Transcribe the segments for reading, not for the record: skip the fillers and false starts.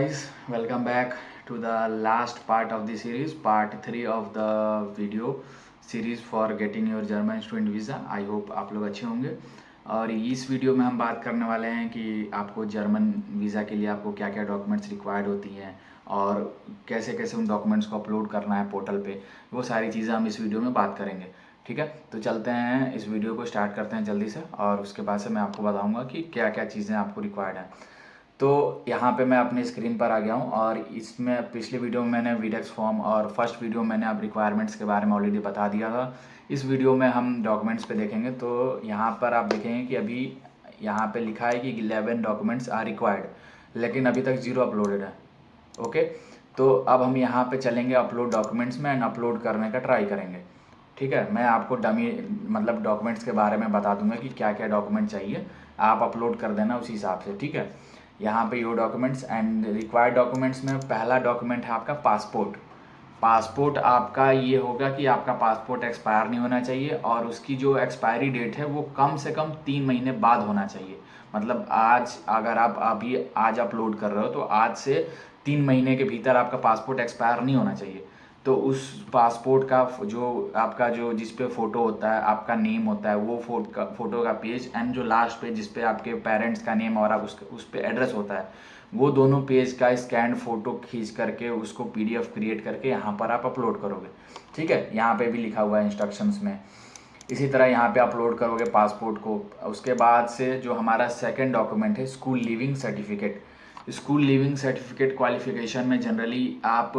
guys, welcome back to the last part of the series, part 3 of the video series for getting your German student visa. I hope आप लोग अच्छे होंगे। और इस video में हम बात करने वाले हैं कि आपको जर्मन वीज़ा के लिए आपको क्या क्या डॉक्यूमेंट्स रिक्वायर्ड होती हैं और कैसे कैसे उन डॉक्यूमेंट्स को अपलोड करना है पोर्टल पे, वो सारी चीज़ें हम इस वीडियो में बात करेंगे। ठीक है, तो चलते हैं, इस वीडियो को स्टार्ट करते हैं जल्दी से और उसके बाद से मैं आपको बताऊँगा कि क्या क्या चीज़ें आपको रिक्वायर्ड हैं। तो यहाँ पे मैं अपनी स्क्रीन पर आ गया हूँ और इसमें पिछले वीडियो में मैंने वीडेक्स फॉर्म और फर्स्ट वीडियो में मैंने अब रिक्वायरमेंट्स के बारे में ऑलरेडी बता दिया था। इस वीडियो में हम डॉक्यूमेंट्स पे देखेंगे। तो यहाँ पर आप देखेंगे कि अभी यहाँ पे लिखा है कि 11 डॉक्यूमेंट्स आर रिक्वायर्ड, लेकिन अभी तक 0 अपलोडेड है। ओके, तो अब हम यहाँ पे चलेंगे अपलोड डॉक्यूमेंट्स में एंड अपलोड करने का ट्राई करेंगे। ठीक है, मैं आपको डमी मतलब डॉक्यूमेंट्स के बारे में बता दूंगा कि क्या क्या डॉक्यूमेंट चाहिए, आप अपलोड कर देना उसी हिसाब से। ठीक है, यहाँ पे your documents and required documents में पहला डॉक्यूमेंट है आपका पासपोर्ट। पासपोर्ट आपका ये होगा कि आपका पासपोर्ट एक्सपायर नहीं होना चाहिए और उसकी जो एक्सपायरी डेट है वो कम से कम 3 महीने बाद होना चाहिए। मतलब आज अगर आप अभी आज अपलोड कर रहे हो तो आज से 3 महीने के भीतर आपका पासपोर्ट एक्सपायर नहीं होना चाहिए। तो उस पासपोर्ट का जो आपका जो जिस पे फ़ोटो होता है, आपका नेम होता है, वो फ़ोटो का पेज एंड जो लास्ट पेज जिस पे आपके पेरेंट्स का नेम और आप उस पे एड्रेस होता है, वो दोनों पेज का स्कैन फ़ोटो खींच करके उसको PDF क्रिएट करके यहाँ पर आप अपलोड करोगे। ठीक है, यहाँ पे भी लिखा हुआ है इंस्ट्रक्शंस में। इसी तरह यहाँ पे अपलोड करोगे पासपोर्ट को। उसके बाद से जो हमारा सेकंड डॉक्यूमेंट है school leaving certificate. School leaving certificate qualification में जनरली आप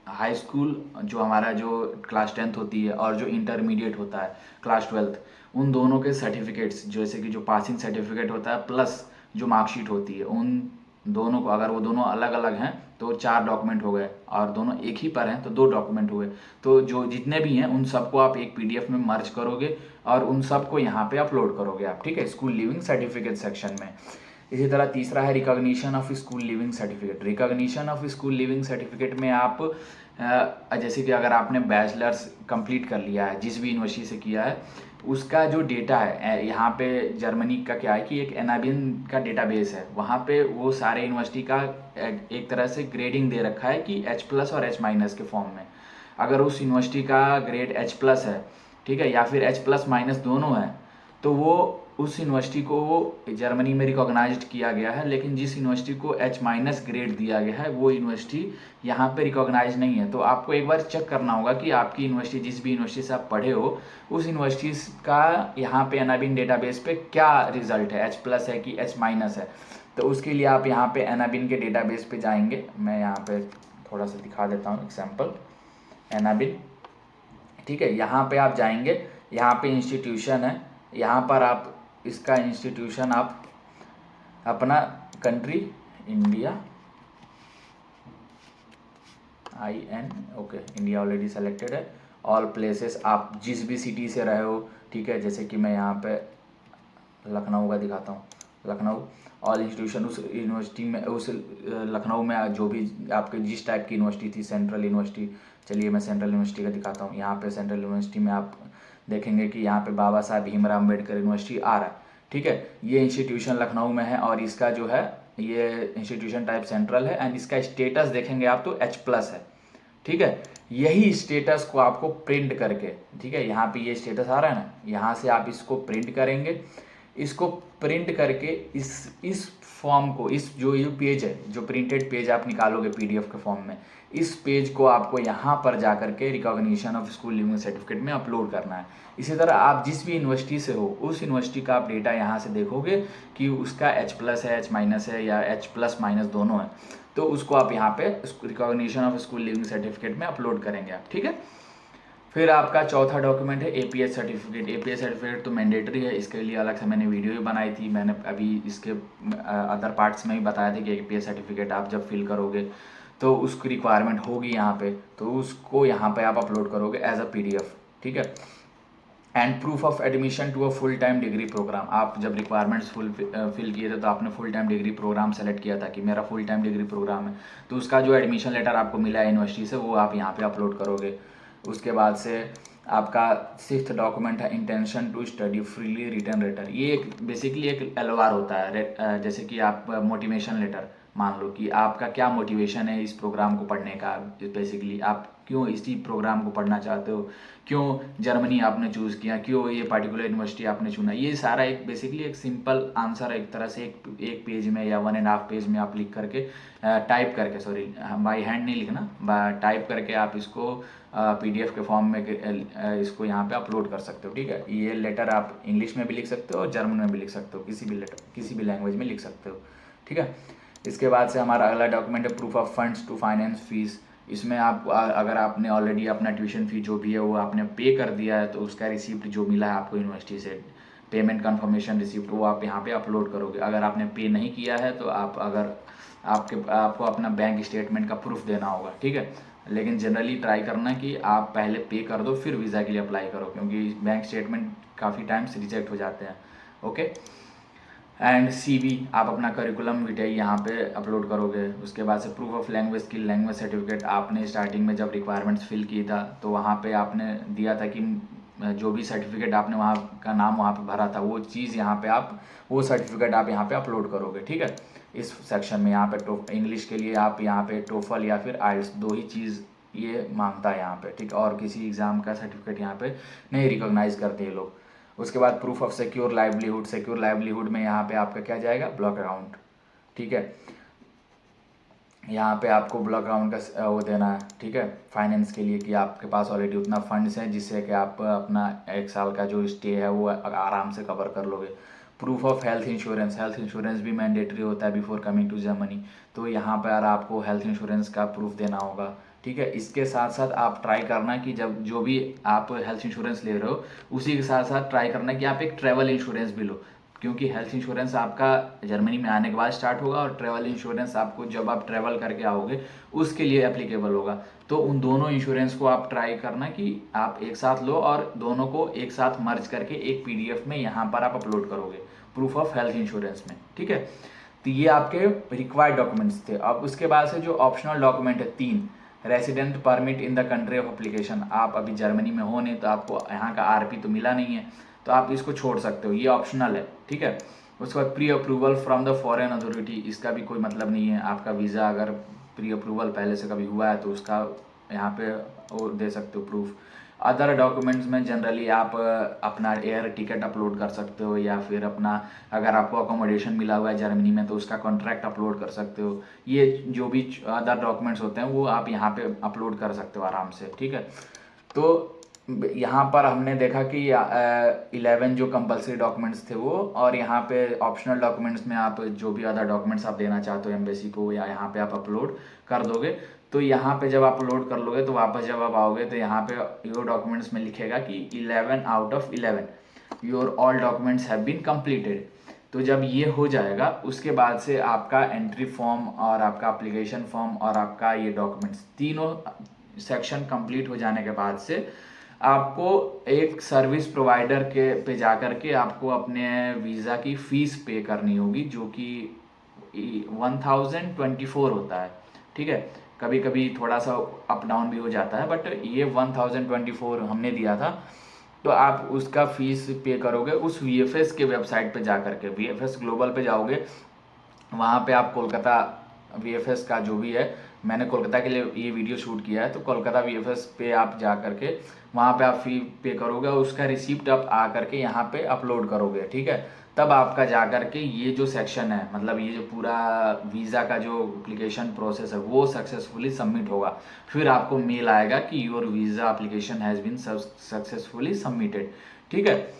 हाई स्कूल जो हमारा जो क्लास 10th होती है और जो इंटरमीडिएट होता है क्लास 12th, उन दोनों के सर्टिफिकेट्स जैसे कि जो पासिंग सर्टिफिकेट होता है प्लस जो मार्कशीट होती है, उन दोनों को अगर वो दोनों अलग अलग हैं तो 4 डॉक्यूमेंट हो गए और दोनों एक ही पर हैं तो 2 डॉक्यूमेंट हुए। तो जो जितने भी हैं उन सबको आप एक PDF में मर्ज करोगे और उन सबको यहाँ पे अपलोड करोगे आप। ठीक है, स्कूल लिविंग सर्टिफिकेट सेक्शन में। इसी तरह तीसरा है recognition of school leaving certificate. Recognition of school leaving certificate में आप जैसे कि अगर आपने बैचलर्स कंप्लीट कर लिया है जिस भी यूनिवर्सिटी से किया है, उसका जो डेटा है यहाँ पे जर्मनी का क्या है कि एक एनाबिन का डेटाबेस है, वहाँ पे वो सारे यूनिवर्सिटी का एक तरह से ग्रेडिंग दे रखा है कि H+ और H- के फॉर्म में। अगर उस यूनिवर्सिटी का ग्रेड H+ है, ठीक है, या फिर H+- दोनों है, तो वो उस यूनिवर्सिटी को जर्मनी में रिकॉग्नाइज्ड किया गया है। लेकिन जिस यूनिवर्सिटी को H- ग्रेड दिया गया है वो यूनिवर्सिटी यहाँ पे रिकॉग्नाइज नहीं है। तो आपको एक बार चेक करना होगा कि आपकी यूनिवर्सिटी जिस भी यूनिवर्सिटी से आप पढ़े हो उस यूनिवर्सिटी का यहाँ पे एनाबिन डेटाबेस पे क्या रिजल्ट है, H+ है कि H- है। तो उसके लिए आप यहाँ पे एनाबिन के डेटाबेस पे जाएंगे। मैं यहाँ पे थोड़ा सा दिखा देता हूँ एग्जाम्पल। एनाबिन, ठीक है, यहाँ पे आप जाएंगे, यहाँ पे इंस्टीट्यूशन है, यहाँ पर आप इसका इंस्टीट्यूशन आप अपना country India IN, okay, India already selected है। ऑल प्लेसेस आप जिस भी सिटी से रहे हो, ठीक है, जैसे कि मैं यहाँ पे लखनऊ का दिखाता हूँ, लखनऊ। ऑल इंस्टीट्यूशन उस यूनिवर्सिटी में, उस लखनऊ में जो भी आपके जिस टाइप की यूनिवर्सिटी थी, सेंट्रल यूनिवर्सिटी, चलिए मैं सेंट्रल यूनिवर्सिटी का दिखाता हूँ। यहाँ पे सेंट्रल यूनिवर्सिटी में आप देखेंगे कि यहाँ पे बाबा साहब भीमराव अम्बेडकर यूनिवर्सिटी आ रहा है। ठीक है, ये इंस्टीट्यूशन लखनऊ में है और इसका जो है ये इंस्टीट्यूशन टाइप सेंट्रल है एंड इसका स्टेटस देखेंगे आप तो H+ है। ठीक है, यही स्टेटस को आपको प्रिंट करके, ठीक है, यहाँ पे ये स्टेटस आ रहा है ना, यहाँ से आप इसको प्रिंट करेंगे। इसको प्रिंट करके इस फॉर्म को, इस जो ये पेज है, जो प्रिंटेड पेज आप निकालोगे PDF के फॉर्म में, इस पेज को आपको यहाँ पर जा करके recognition of school leaving certificate में अपलोड करना है। इसी तरह आप जिस भी यूनिवर्सिटी से हो उस यूनिवर्सिटी का आप डेटा यहाँ से देखोगे कि उसका H+ है, H- है या H+- दोनों है, तो उसको आप यहाँ पे recognition of school leaving certificate में अपलोड करेंगे आप। ठीक है, फिर आपका चौथा डॉक्यूमेंट है APS सर्टिफिकेट। APS सर्टिफिकेट तो मैंडेटरी है, इसके लिए अलग से मैंने वीडियो भी बनाई थी। मैंने अभी इसके अदर पार्ट्स में भी बताया था कि APS सर्टिफिकेट आप जब फिल करोगे तो उसकी रिक्वायरमेंट होगी यहाँ पे, तो उसको यहाँ पे आप अपलोड करोगे एज अ PDF। ठीक है, and proof of admission to a full time degree programme. आप जब रिक्वायरमेंट्स फिल किए थे तो आपने full time degree programme select किया था कि मेरा फुल टाइम डिग्री प्रोग्राम है, तो उसका जो एडमिशन लेटर आपको मिला है यूनिवर्सिटी से वो आप यहाँ पे अपलोड करोगे। उसके बाद से आपका 6th डॉक्यूमेंट है intention to study freely return letter. ये एक बेसिकली एक LOR होता है, जैसे कि आप मोटिवेशन लेटर, मान लो कि आपका क्या मोटिवेशन है इस प्रोग्राम को पढ़ने का, बेसिकली आप क्यों इसी प्रोग्राम को पढ़ना चाहते हो, क्यों जर्मनी आपने चूज़ किया, क्यों ये पार्टिकुलर यूनिवर्सिटी आपने चुना। ये सारा एक बेसिकली एक सिंपल आंसर एक तरह से एक पेज में या 1.5 पेज में आप लिख करके टाइप करके, सॉरी बाई हैंड नहीं लिखना, टाइप करके आप इसको PDF के फॉर्म में इसको यहाँ पे अपलोड कर सकते हो। ठीक है, ये लेटर आप इंग्लिश में भी लिख सकते हो और जर्मन में भी लिख सकते हो, किसी भी लेटर किसी भी लैंग्वेज में लिख सकते हो। ठीक है, इसके बाद से हमारा अगला डॉक्यूमेंट है proof of funds to finance fees. इसमें आप अगर आपने ऑलरेडी अपना ट्यूशन फी जो भी है वो आपने पे कर दिया है तो उसका रिसिप्ट जो मिला है आपको यूनिवर्सिटी से, पेमेंट कन्फर्मेशन रिसिप्ट, वो आप यहाँ पे अपलोड करोगे। अगर आपने पे नहीं किया है तो आपको अपना बैंक स्टेटमेंट का प्रूफ देना होगा। ठीक है, लेकिन जनरली ट्राई करना कि आप पहले पे कर दो फिर वीज़ा के लिए अप्लाई करो, क्योंकि बैंक स्टेटमेंट काफ़ी टाइम्स रिजेक्ट हो जाते हैं। ओके, एंड CV आप अपना करिकुलम विटाe यहाँ पे अपलोड करोगे। उसके बाद से proof of language skill, language certificate आपने स्टार्टिंग में जब रिक्वायरमेंट्स फिल की था तो वहाँ पे आपने दिया था कि जो भी सर्टिफिकेट आपने वहाँ का नाम वहाँ पे भरा था वो चीज़ यहाँ पे आप वो सर्टिफिकेट आप यहाँ पे अपलोड करोगे। ठीक है, इस सेक्शन में यहाँ पे इंग्लिश के लिए आप यहाँ पे टोफल या फिर IELTS 2 ही चीज़ ये मांगता है यहाँ पे। ठीक, और किसी एग्ज़ाम का सर्टिफिकेट यहाँ पे नहीं रिकॉग्नाइज करते ये लोग। उसके बाद proof of secure livelihood, secure livelihood में यहाँ पे आपका क्या जाएगा, ब्लॉक अकाउंट। ठीक है, यहाँ पे आपको ब्लॉक अकाउंट का वो देना है। ठीक है, फाइनेंस के लिए कि आपके पास ऑलरेडी उतना फंड्स है जिससे कि आप अपना 1 साल का जो स्टे है वो आराम से कवर कर लोगे। Proof of health insurance, health insurance भी मैंडेटरी होता है बिफोर कमिंग टू जर्मनी, तो यहाँ पर आपको हेल्थ इंश्योरेंस का प्रूफ देना होगा। ठीक है, इसके साथ साथ आप ट्राई करना कि जब जो भी आप हेल्थ इंश्योरेंस ले रहे हो उसी के साथ साथ ट्राई करना कि आप एक ट्रैवल इंश्योरेंस भी लो, क्योंकि हेल्थ इंश्योरेंस आपका जर्मनी में आने के बाद स्टार्ट होगा और ट्रैवल इंश्योरेंस आपको जब आप ट्रैवल करके आओगे उसके लिए एप्लीकेबल होगा। तो उन दोनों इंश्योरेंस को आप ट्राई करना कि आप एक साथ लो और दोनों को एक साथ मर्ज करके एक PDF में यहाँ पर आप अपलोड करोगे प्रूफ ऑफ हेल्थ इंश्योरेंस में। ठीक है, तो ये आपके रिक्वायर्ड डॉक्यूमेंट्स थे। अब उसके बाद से जो ऑप्शनल डॉक्यूमेंट है 3, resident permit in the country of application. आप अभी जर्मनी में हो नहीं तो आपको यहाँ का RP तो मिला नहीं है तो आप इसको छोड़ सकते हो, ये ऑप्शनल है। ठीक है, उसके बाद pre approval from the foreign authority, इसका भी कोई मतलब नहीं है। आपका वीज़ा अगर प्री अप्रूवल पहले से कभी हुआ है तो उसका यहाँ पे वो दे सकते हो प्रूफ। अदर डॉक्यूमेंट्स में जनरली आप अपना एयर टिकट अपलोड कर सकते हो या फिर अपना अगर आपको अकोमोडेशन मिला हुआ है जर्मनी में तो उसका कॉन्ट्रैक्ट अपलोड कर सकते हो। ये जो भी अदर डॉक्यूमेंट्स होते हैं वो आप यहाँ पे अपलोड कर सकते हो आराम से। ठीक है, तो यहाँ पर हमने देखा कि 11 जो कंपलसरी डॉक्यूमेंट्स थे वो, और यहाँ पे ऑप्शनल डॉक्यूमेंट्स में आप जो भी अदर डॉक्यूमेंट्स आप देना चाहते हो एम्बेसी को या यहाँ पे आप अपलोड कर दोगे। तो यहाँ पे जब आप अपलोड कर लोगे तो वापस जब आप आओगे तो यहाँ पे योर डॉक्यूमेंट्स में लिखेगा कि 11 out of 11 your all documents have been completed. तो जब ये हो जाएगा उसके बाद से आपका एंट्री फॉर्म और आपका एप्लीकेशन फॉर्म और आपका ये डॉक्यूमेंट्स तीनों सेक्शन कंप्लीट हो जाने के बाद से आपको एक सर्विस प्रोवाइडर के पे जा कर के आपको अपने वीज़ा की फ़ीस पे करनी होगी, जो कि 1024 होता है। ठीक है, कभी कभी थोड़ा सा अप डाउन भी हो जाता है बट ये 1024 हमने दिया था। तो आप उसका फ़ीस पे करोगे उस VFS के वेबसाइट पे जा कर के, VFS ग्लोबल पे जाओगे, वहाँ पे आप कोलकाता VFS का जो भी है, मैंने कोलकाता के लिए ये वीडियो शूट किया है, तो कोलकाता VFS पे आप जा करके वहाँ पे आप फ़ी पे करोगे, उसका रिसिप्ट आप आ करके यहाँ पे अपलोड करोगे। ठीक है, तब आपका जा करके ये जो सेक्शन है, मतलब ये जो पूरा वीज़ा का जो एप्लीकेशन प्रोसेस है वो सक्सेसफुली सबमिट होगा। फिर आपको मेल आएगा कि your visa application has been successfully submitted. ठीक है,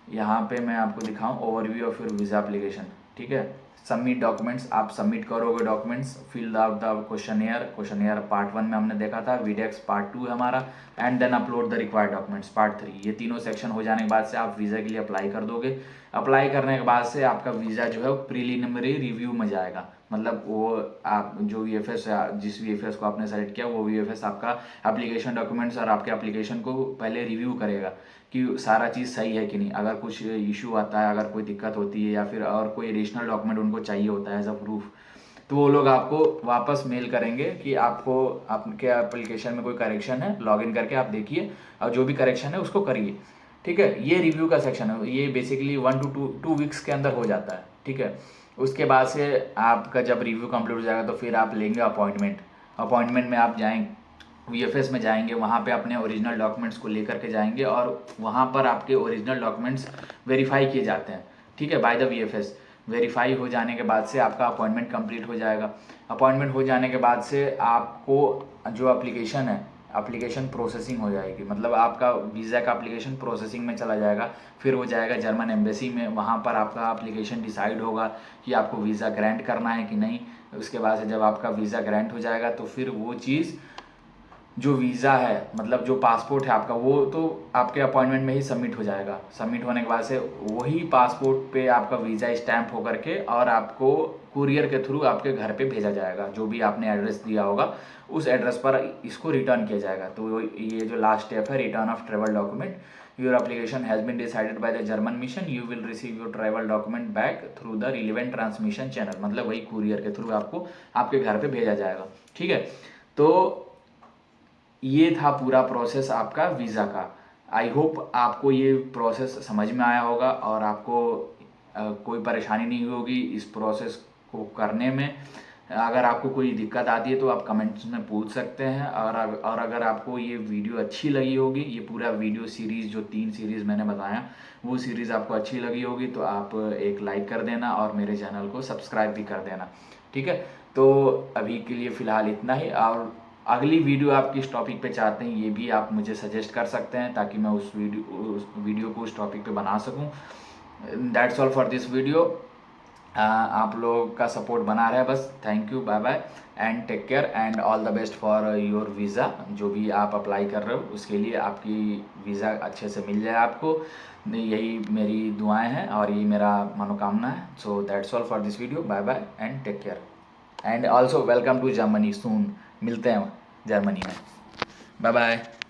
यहाँ पे मैं आपको दिखाऊँ overview of your visa application. ठीक है, सबमिट डॉक्यूमेंट्स, आप सबमिट करोगे documents, fill out the questionnaire part 1 में हमने देखा था, वीडेक्स पार्ट 2 है हमारा, and then upload the required documents part 3। ये तीनों सेक्शन हो जाने के बाद से आप वीज़ा के लिए अप्लाई कर दोगे। अप्लाई करने के बाद से आपका वीज़ा जो है वो प्रीलिमिनरी रिव्यू में जाएगा, मतलब वो आप जो VFS जिस VFS को आपने सेलेक्ट किया वो VFS आपका एप्लीकेशन डॉक्यूमेंट्स और आपके एप्लीकेशन को पहले रिव्यू करेगा कि सारा चीज़ सही है कि नहीं। अगर कुछ इशू आता है, अगर कोई दिक्कत होती है या फिर और कोई एडिशनल डॉक्यूमेंट उनको चाहिए होता है एज अ प्रूफ, तो वो लोग आपको वापस मेल करेंगे कि आपको आपके एप्लीकेशन में कोई करेक्शन है, लॉगिन करके आप देखिए और जो भी करेक्शन है उसको करिए। ठीक है, ये रिव्यू का सेक्शन है, ये बेसिकली 1 to 2 वीक्स के अंदर हो जाता है। ठीक है, उसके बाद से आपका जब रिव्यू कंप्लीट हो जाएगा तो फिर आप लेंगे अपॉइंटमेंट में आप जाएंगे, वीएफएस में जाएंगे, वहाँ पे अपने ओरिजिनल डॉक्यूमेंट्स को लेकर के जाएंगे और वहाँ पर आपके ओरिजिनल डॉक्यूमेंट्स वेरीफाई किए जाते हैं, ठीक है, बाय द वीएफएस। वेरीफाई हो जाने के बाद से आपका अपॉइंटमेंट कंप्लीट हो जाएगा। अपॉइंटमेंट हो जाने के बाद से आपको जो एप्लीकेशन है, एप्लीकेशन प्रोसेसिंग हो जाएगी, मतलब आपका वीज़ा का एप्लीकेशन प्रोसेसिंग में चला जाएगा। फिर वो जाएगा जर्मन एम्बेसी में, वहाँ पर आपका एप्लीकेशन डिसाइड होगा कि आपको वीज़ा ग्रांट करना है कि नहीं। उसके बाद से जब आपका वीज़ा ग्रांट हो जाएगा तो फिर वो चीज़ जो वीज़ा है, मतलब जो पासपोर्ट है आपका, वो तो आपके अपॉइंटमेंट में ही सबमिट हो जाएगा। सबमिट होने के बाद से वही पासपोर्ट पे आपका वीज़ा स्टैम्प होकर के और आपको कुरियर के थ्रू आपके घर पे भेजा जाएगा। जो भी आपने एड्रेस दिया होगा उस एड्रेस पर इसको रिटर्न किया जाएगा। तो ये जो लास्ट स्टेप है, return of travel document. Your application has been decided by the German mission, you will receive your travel document back through the relevant transmission channel, मतलब वही कुरियर के थ्रू आपको आपके घर पे भेजा जाएगा, ठीक है। तो ये था पूरा प्रोसेस आपका वीज़ा का। आई होप आपको ये प्रोसेस समझ में आया होगा और आपको कोई परेशानी नहीं होगी इस प्रोसेस को करने में। अगर आपको कोई दिक्कत आती है तो आप कमेंट्स में पूछ सकते हैं। और अगर आपको ये वीडियो अच्छी लगी होगी, ये पूरा वीडियो सीरीज़ जो 3 सीरीज़ मैंने बताया वो सीरीज़ आपको अच्छी लगी होगी तो आप एक लाइक कर देना और मेरे चैनल को सब्सक्राइब भी कर देना, ठीक है। तो अभी के लिए फ़िलहाल इतना ही, और अगली वीडियो आप किस टॉपिक पे चाहते हैं ये भी आप मुझे सजेस्ट कर सकते हैं ताकि मैं उस वीडियो को उस टॉपिक पे बना सकूं। That's all for this video. आप लोगों का सपोर्ट बना रहे बस। Thank you, bye bye and take care and all the best for your visa. जो भी आप अप्लाई कर रहे हो उसके लिए आपकी वीज़ा अच्छे से मिल जाए आपको, यही मेरी दुआएं हैं और यही मेरा मनोकामना है। So that's all for this video, bye bye and take care and also welcome to Germany soon. मिलते हैं जर्मनी में, बाय बाय।